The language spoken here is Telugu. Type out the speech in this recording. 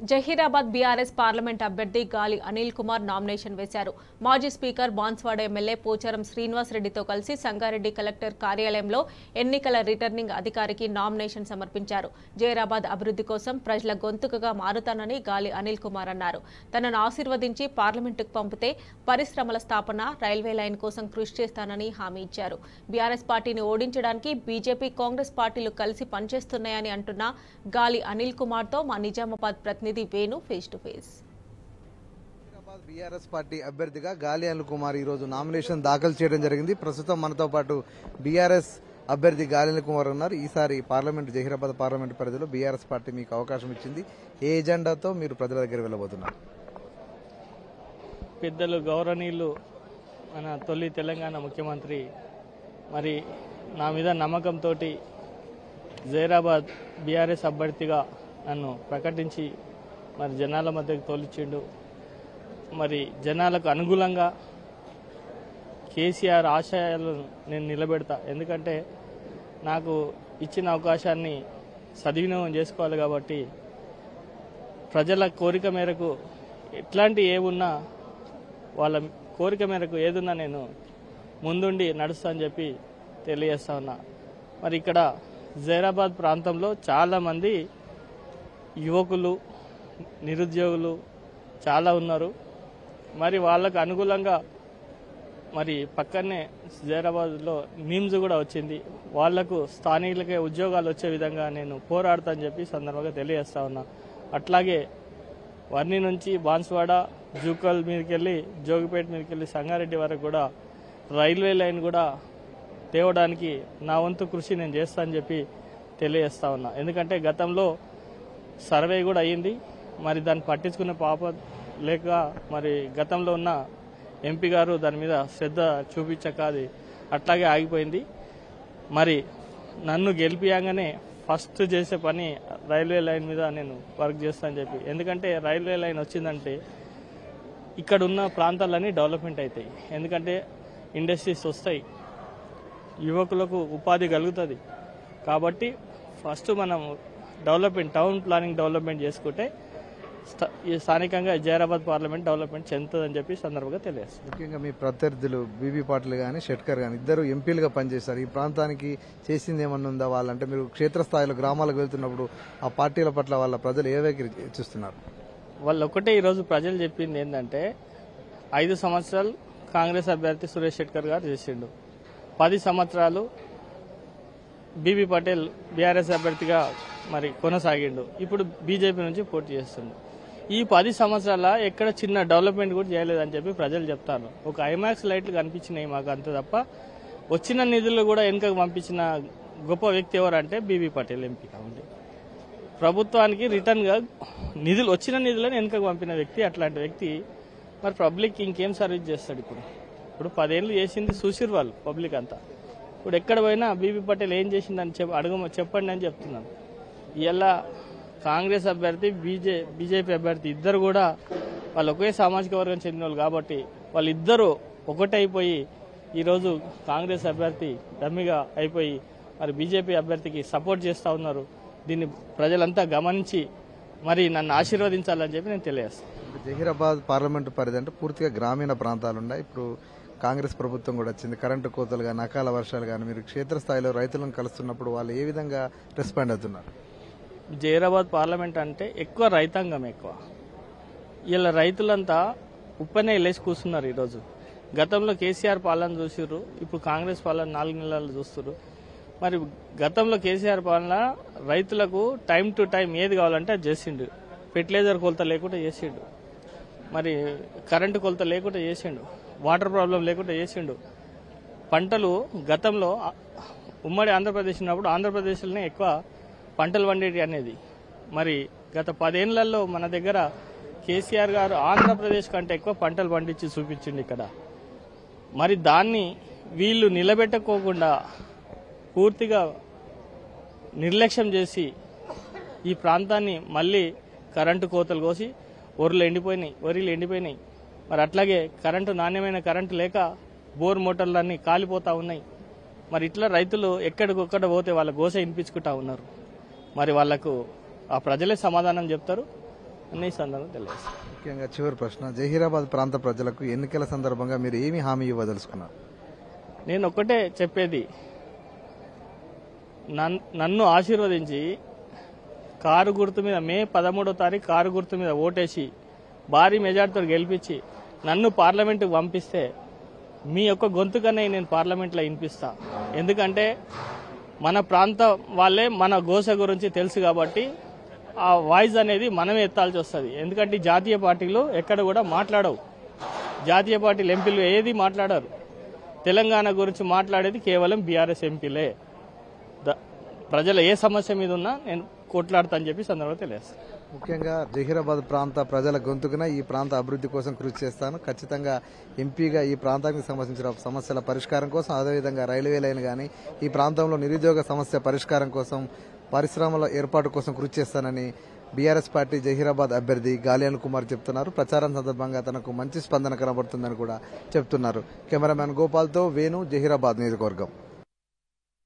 జహీరాబాద్ బీఆర్ఎస్ పార్లమెంట్ అభ్యర్థి గాలి అనిల్ కుమార్ నామినేషన్ వేశారు. మాజీ స్పీకర్ బాన్స్వాడ ఎమ్మెల్యే పోచారం శ్రీనివాస్ రెడ్డితో కలిసి సంగారెడ్డి కలెక్టర్ కార్యాలయంలో ఎన్నికల రిటర్నింగ్ అధికారికి నామినేషన్ సమర్పించారు. జహీరాబాద్ అభివృద్ధి కోసం ప్రజల గొంతుకగా మారుతానని గాలి అనిల్ కుమార్ అన్నారు. తనను ఆశీర్వదించి పార్లమెంటుకు పంపితే పరిశ్రమల స్థాపన, రైల్వే లైన్ కోసం కృషి చేస్తానని హామీ ఇచ్చారు. బీఆర్ఎస్ పార్టీని ఓడించడానికి బీజేపీ, కాంగ్రెస్ పార్టీలు కలిసి పనిచేస్తున్నాయని అంటున్న గాలి అనిల్ కుమార్ తో మా నిజామాబాద్ ప్రతినిధి Venu face to face. BRS party అభ్యర్థిగా గాలి అనిల్ కుమార్ ఈ రోజు నామినేషన్ దాఖలు చేయడం జరిగింది. ప్రస్తుతం మనతో పాటు బీఆర్ఎస్ అభ్యర్థి గాలి అనిల్ కుమార్ ఉన్నారు. ఈసారి పార్లమెంట్ జహీరాబాద్ పార్లమెంట్ పరిధిలో బీఆర్ఎస్ పార్టీ మీకు అవకాశం ఇచ్చింది. ఏ ఎజెండాతో మీరు ప్రజల దగ్గర వెళ్ళబోతున్నారు? పెద్దలు గౌరవనీయులు మన తొలి తెలంగాణ ముఖ్యమంత్రి మరి నా మీద నమ్మకంతో జహీరాబాద్ బీఆర్ఎస్ అభ్యర్థిగా నన్ను ప్రకటించి మరి జనాల మధ్యకు తోలిచ్చిండు. మరి జనాలకు అనుకూలంగా కేసీఆర్ ఆశయాలను నేను నిలబెడతా. ఎందుకంటే నాకు ఇచ్చిన అవకాశాన్ని సద్వినియోగం చేసుకోవాలి కాబట్టి ప్రజల కోరిక మేరకు ఎట్లాంటి ఏమున్నా వాళ్ళ కోరిక మేరకు ఏదున్నా నేను ముందుండి నడుస్తా అని చెప్పి తెలియజేస్తా ఉన్నా. మరి ఇక్కడ జహీరాబాద్ ప్రాంతంలో చాలామంది యువకులు, నిరుద్యోగులు చాలా ఉన్నారు. మరి వాళ్ళకు అనుకూలంగా మరి పక్కనే జహీరాబాద్లో నిమ్స్ కూడా వచ్చింది. వాళ్లకు స్థానికులకే ఉద్యోగాలు వచ్చే విధంగా నేను పోరాడతా అని చెప్పి సందర్భంగా తెలియజేస్తా ఉన్నా. అట్లాగే వర్ణి నుంచి బాన్స్వాడ, జూకల్ మీదకెళ్ళి, జోగిపేట మీదకెళ్ళి సంగారెడ్డి వరకు కూడా రైల్వే లైన్ కూడా తేవడానికి నా వంతు కృషి నేను చేస్తా అని చెప్పి తెలియజేస్తా ఉన్నా. ఎందుకంటే గతంలో సర్వే కూడా అయ్యింది. మరి దాన్ని పట్టించుకునే పాప లేక మరి గతంలో ఉన్న ఎంపీ గారు దాని మీద శ్రద్ధ చూపించక అది అట్లాగే ఆగిపోయింది. మరి నన్ను గెలిపియంగానే ఫస్ట్ చేసే పని రైల్వే లైన్ మీద నేను వర్క్ చేస్తా అని చెప్పి. ఎందుకంటే రైల్వే లైన్ వచ్చిందంటే ఇక్కడ ఉన్న ప్రాంతాలన్నీ డెవలప్మెంట్ అవుతాయి. ఎందుకంటే ఇండస్ట్రీస్ వస్తాయి, యువకులకు ఉపాధి కలుగుతుంది. కాబట్టి ఫస్ట్ మనం డెవలప్మెంట్, టౌన్ ప్లానింగ్ డెవలప్మెంట్ చేసుకుంటే స్థానికంగా జహీరాబాద్ పార్లమెంట్ డెవలప్మెంట్ చెందుతుందని చెప్పి సందర్భంగా తెలియజేస్తారు. ముఖ్యంగా మీ ప్రత్యర్థులు బీబీ పాటిల్ కానీ షెట్కర్ కానీ ఇద్దరు ఎంపీలుగా పనిచేస్తారు. ఈ ప్రాంతానికి చేసింది ఏమన్నా ఉందా? వాళ్ళంటే మీరు క్షేత్రస్థాయిలో గ్రామాలకు వెళ్తున్నప్పుడు ఆ పార్టీల పట్ల వాళ్ళ ప్రజలు ఏ వైఖరి చూస్తున్నారు? వాళ్ళు ఒకటే ఈరోజు ప్రజలు చెప్పింది ఏంటంటే 5 సంవత్సరాలు కాంగ్రెస్ అభ్యర్థి సురేష్ షెట్కర్ గారు చేసిండు, 10 సంవత్సరాలు బీబీ పటేల్ బీఆర్ఎస్ అభ్యర్థిగా మరి కొనసాగిండు, ఇప్పుడు బీజేపీ నుంచి పోటీ చేస్తుండు. ఈ 10 సంవత్సరాల ఎక్కడ చిన్న డెవలప్మెంట్ కూడా చేయలేదని చెప్పి ప్రజలు చెప్తారు. ఒక ఐమాక్స్ లైట్లు కనిపించినాయి మాకు అంతే తప్ప వచ్చిన నిధులు కూడా వెనుకకు పంపించిన గొప్ప వ్యక్తి ఎవరంటే బీబీ పటేల్ ఎంపీ. కాబట్టి ప్రభుత్వానికి రిటర్న్ గా నిధులు వచ్చిన నిధులను వెనుకకు పంపిన వ్యక్తి. అట్లాంటి వ్యక్తి మరి పబ్లిక్ ఇంకేం సర్వీస్ చేస్తాడు? ఇప్పుడు 10 ఏళ్ళు చేసింది చూసిరు వాళ్ళు పబ్లిక్ అంతా. ఇప్పుడు ఎక్కడ పోయినా బీబీ పటేల్ ఏం చేసిందని చెప్పండి అని చెప్తున్నాను. ఇలా కాంగ్రెస్ అభ్యర్థి, బీజేపీ అభ్యర్థి ఇద్దరు కూడా వాళ్ళు ఒకే సామాజిక వర్గం చెందిన వాళ్ళు కాబట్టి వాళ్ళిద్దరూ ఒకటైపోయి ఈరోజు కాంగ్రెస్ అభ్యర్థి డమ్మిగా అయిపోయి మరి బీజేపీ అభ్యర్థికి సపోర్ట్ చేస్తూ ఉన్నారు. దీన్ని ప్రజలంతా గమనించి మరి నన్ను ఆశీర్వదించాలని చెప్పి నేను తెలియజేస్తాను. జహీరాబాద్ పార్లమెంటు పరిధి అంటే పూర్తిగా గ్రామీణ ప్రాంతాలు ఉన్నాయి. ఇప్పుడు కాంగ్రెస్ ప్రభుత్వం కూడా వచ్చింది. కరెంటు కోతలు కానీ, అకాల వర్షాలు కానీ, మీరు క్షేత్రస్థాయిలో రైతులను కలుస్తున్నప్పుడు వాళ్ళు ఏ విధంగా రెస్పాండ్ అవుతున్నారు? జహీరాబాద్ పార్లమెంట్ అంటే ఎక్కువ రైతాంగం ఎక్కువ. ఇలా రైతులంతా ఉప్పనే లేచి కూర్చున్నారు ఈరోజు. గతంలో కేసీఆర్ పాలన చూసిర్రు, ఇప్పుడు కాంగ్రెస్ పాలన 4 నెలలు చూస్తున్నారు. మరి గతంలో కేసీఆర్ పాలన రైతులకు టైం టు టైం ఏది కావాలంటే అది చేసిండు. ఫెర్టిలైజర్ కొలత లేకుండా చేసిండు, మరి కరెంటు కొలత లేకుండా చేసిండు, వాటర్ ప్రాబ్లం లేకుండా చేసిండు. పంటలు గతంలో ఉమ్మడి ఆంధ్రప్రదేశ్ ఉన్నప్పుడు ఆంధ్రప్రదేశ్లోనే ఎక్కువ పంటలు పండేటి అనేది. మరి గత 10 ఏళ్లలో మన దగ్గర కేసీఆర్ గారు ఆంధ్రప్రదేశ్ కంటే ఎక్కువ పంటలు పండించి చూపించింది ఇక్కడ. మరి దాన్ని వీళ్ళు నిలబెట్టుకోకుండా పూర్తిగా నిర్లక్ష్యం చేసి ఈ ప్రాంతాన్ని మళ్ళీ కరెంటు కోతలు కోసి వరిలు ఎండిపోయినాయి. మరి అట్లాగే కరెంటు, నాణ్యమైన కరెంటు లేక బోర్ మోటార్లన్నీ కాలిపోతా ఉన్నాయి. మరి ఇట్లా రైతులు ఎక్కడికొక్కడ పోతే వాళ్ళ గోస వినిపించుకుంటా ఉన్నారు. మరి వాళ్లకు ఆ ప్రజలే సమాధానం చెప్తారు. అన్ని సందర్భంగా తెలియజేస్తాను. ముఖ్యంగా చివరి ప్రశ్న, జహీరాబాద్ ప్రాంత ప్రజలకు ఎన్నికల సందర్భంగా మీరు ఏమి హామీ ఇవ్వదలుచుకున్నారు? నేను ఒక్కటే చెప్పేది, నన్ను ఆశీర్వదించి కారు గుర్తు మీద మే 13వ తారీఖు కారు గుర్తు మీద ఓటేసి భారీ మెజార్టీతో గెలిపించి నన్ను పార్లమెంటుకు పంపిస్తే మీ యొక్క గొంతుకనే నేను పార్లమెంట్లో వినిపిస్తా. ఎందుకంటే మన ప్రాంత వాళ్ళే మన గోస గురించి తెలుసు కాబట్టి ఆ వాయిస్ అనేది మనమే ఎత్తాల్సి వస్తుంది. ఎందుకంటే జాతీయ పార్టీలు ఎక్కడ కూడా మాట్లాడవు, జాతీయ పార్టీలు ఎంపీలు ఏది మాట్లాడారు. తెలంగాణ గురించి మాట్లాడేది కేవలం బీఆర్ఎస్ ఎంపీలే. ప్రజల ఏ సమస్య మీద ఉన్నా నేను కొట్లాడతా అని చెప్పి సందర్భంగా తెలియజేస్తాను. ముఖ్యంగా జహీరాబాద్ ప్రాంత ప్రజల గొంతుకున ఈ ప్రాంత అభివృద్ధి కోసం కృషి చేస్తాను. ఖచ్చితంగా ఎంపీగా ఈ ప్రాంతానికి సంబంధించిన సమస్యల పరిష్కారం కోసం, అదేవిధంగా రైల్వే లైన్ కానీ ఈ ప్రాంతంలో నిరుద్యోగ సమస్య పరిష్కారం కోసం, పరిశ్రమల ఏర్పాటు కోసం కృషి చేస్తానని బీఆర్ఎస్ పార్టీ జహీరాబాద్ అభ్యర్థి గాలి అనిల్ కుమార్ చెప్తున్నారు. ప్రచారం సందర్భంగా తనకు మంచి స్పందన కనబడుతుందని కూడా చెప్తున్నారు. కెమెరామ్యాన్ గోపాల్తో వేణు, జహీరాబాద్ నియోజకవర్గం.